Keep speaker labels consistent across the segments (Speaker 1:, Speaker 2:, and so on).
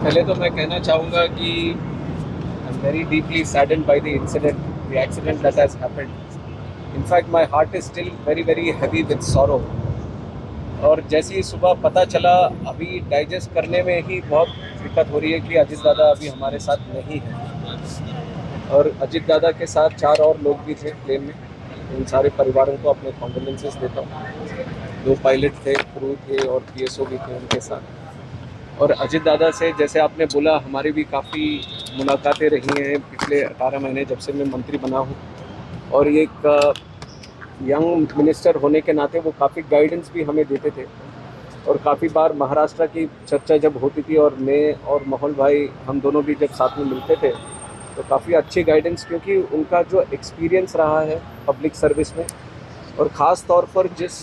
Speaker 1: पहले तो मैं कहना चाहूँगा कि I am very deeply saddened by the incident, the accident that has happened. In fact, my heart is still very, very heavy with sorrow. और जैसे ही सुबह पता चला, अभी डाइजेस्ट करने में ही बहुत दिक्कत हो रही है कि अजीत दादा अभी हमारे साथ नहीं है. और अजीत दादा के साथ 4 और लोग भी थे प्लेन में. उन सारे परिवारों को अपने कॉन्डोलेंसेस देता हूँ. 2 पायलट थे, क्रू थे और पीएसओ भी थे उनके साथ. और अजीत दादा से जैसे आपने बोला, हमारी भी काफ़ी मुलाकातें रही हैं पिछले 18 महीने जब से मैं मंत्री बना हूँ. और एक यंग मिनिस्टर होने के नाते वो काफ़ी गाइडेंस भी हमें देते थे. और काफ़ी बार महाराष्ट्र की चर्चा जब होती थी और मैं और मोहन भाई हम दोनों भी जब साथ में मिलते थे तो काफ़ी अच्छी गाइडेंस, क्योंकि उनका जो एक्सपीरियंस रहा है पब्लिक सर्विस में, और ख़ास तौर पर जिस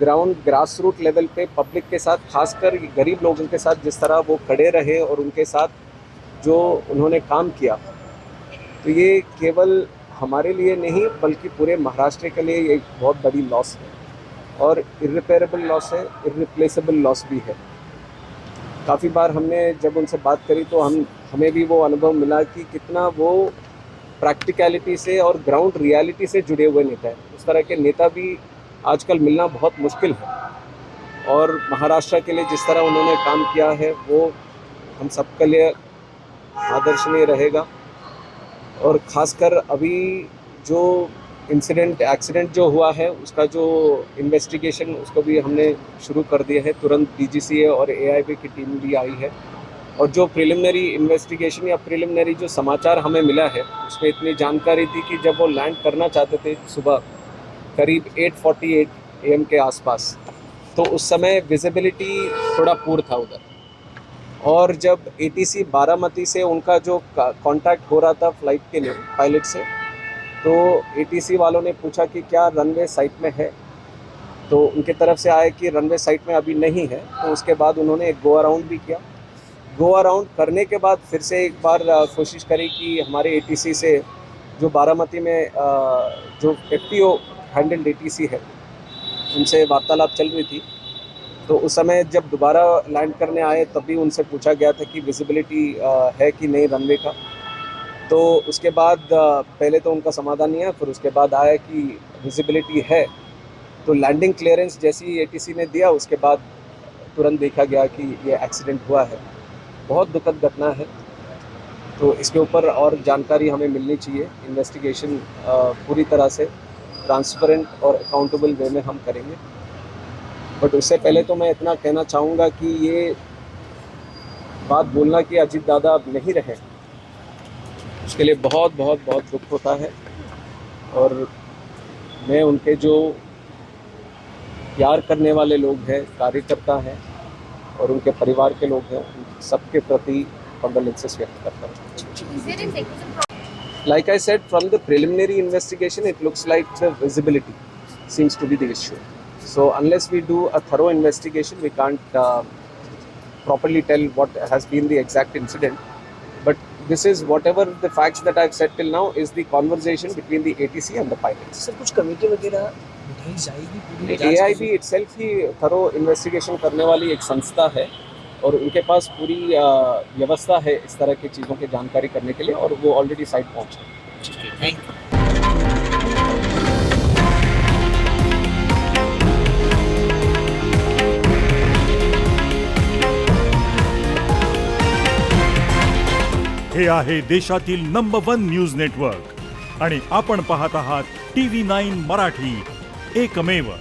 Speaker 1: ग्रास रूट लेवल पे पब्लिक के साथ, खासकर गरीब लोगों के साथ जिस तरह वो खड़े रहे और उनके साथ जो उन्होंने काम किया, तो ये केवल हमारे लिए नहीं बल्कि पूरे महाराष्ट्र के लिए एक बहुत बड़ी लॉस है. और इर्रिपेरेबल लॉस है, इर्रिप्लेसेबल लॉस भी है. काफ़ी बार हमने जब उनसे बात करी तो हमें भी वो अनुभव मिला कि कितना वो प्रैक्टिकलिटी से और ग्राउंड रियलिटी से जुड़े हुए नेता हैं. उस तरह के नेता भी आजकल मिलना बहुत मुश्किल है. और महाराष्ट्र के लिए जिस तरह उन्होंने काम किया है वो हम सबके लिए आदर्शनीय रहेगा. और ख़ासकर अभी जो एक्सीडेंट जो हुआ है उसका जो इन्वेस्टिगेशन, उसको भी हमने शुरू कर दिया है. तुरंत डीजीसीए और एआईबी की टीम भी आई है. और जो प्रिलिमिनरी इन्वेस्टिगेशन या प्रिलिमिनरी जो समाचार हमें मिला है उसमें इतनी जानकारी थी कि जब वो लैंड करना चाहते थे सुबह करीब 8:48 AM के आसपास, तो उस समय विजिबिलिटी थोड़ा पुअर था उधर. और जब एटीसी बारामती से उनका जो कांटेक्ट हो रहा था फ्लाइट के लिए पायलट से, तो एटीसी वालों ने पूछा कि क्या रनवे साइट में है, तो उनके तरफ से आया कि रनवे साइट में अभी नहीं है. तो उसके बाद उन्होंने एक गो अराउंड भी किया. गो अराउंड करने के बाद फिर से एक बार कोशिश करी कि हमारे एटीसी से जो बारामती में जो एफटीओ हैंडल्ड एटीसी है उनसे वार्तालाप चल रही थी. तो उस समय जब दोबारा लैंड करने आए तब भी उनसे पूछा गया था कि विजिबिलिटी है कि नहीं रनवे का. तो उसके बाद पहले तो उनका समाधान नहीं है, फिर उसके बाद आया कि विजिबिलिटी है. तो लैंडिंग क्लियरेंस जैसी एटीसी ने दिया, उसके बाद तुरंत देखा गया कि ये एक्सीडेंट हुआ है. बहुत दुखद घटना है. तो इसके ऊपर और जानकारी हमें मिलनी चाहिए. इन्वेस्टिगेशन पूरी तरह से ट्रांसपेरेंट और अकाउंटेबल वे में हम करेंगे. बट उससे पहले तो मैं इतना कहना चाहूँगा कि ये बात बोलना कि अजीत दादा अब नहीं रहे, उसके लिए बहुत बहुत बहुत दुख होता है. और मैं उनके जो प्यार करने वाले लोग हैं, कार्यकर्ता हैं और उनके परिवार के लोग हैं, उन सबके प्रति कंडोलेंसेस व्यक्त करता हूँ. Like I said, from the preliminary investigation, it looks like the visibility seems to be the issue. So unless we do a thorough investigation, we can't properly tell what has been the exact incident. But this is whatever the facts that I've said till now is the conversation between the ATC and the pilots.
Speaker 2: Sir कुछ committee वगैरह बिठाई जाएगी पूरी जांच
Speaker 1: AIB itself ही thorough investigation करने वाली एक संस्था है और उनके पास पूरी व्यवस्था है इस तरह की चीज़ों की जानकारी करने के लिए, और वो ऑलरेडी साइट पहुँचे.
Speaker 2: Thank you.
Speaker 3: हे आहे देशातील नंबर 1 न्यूज नेटवर्क आणि आपण पाहत आहात TV9 मराठी, एकमेव.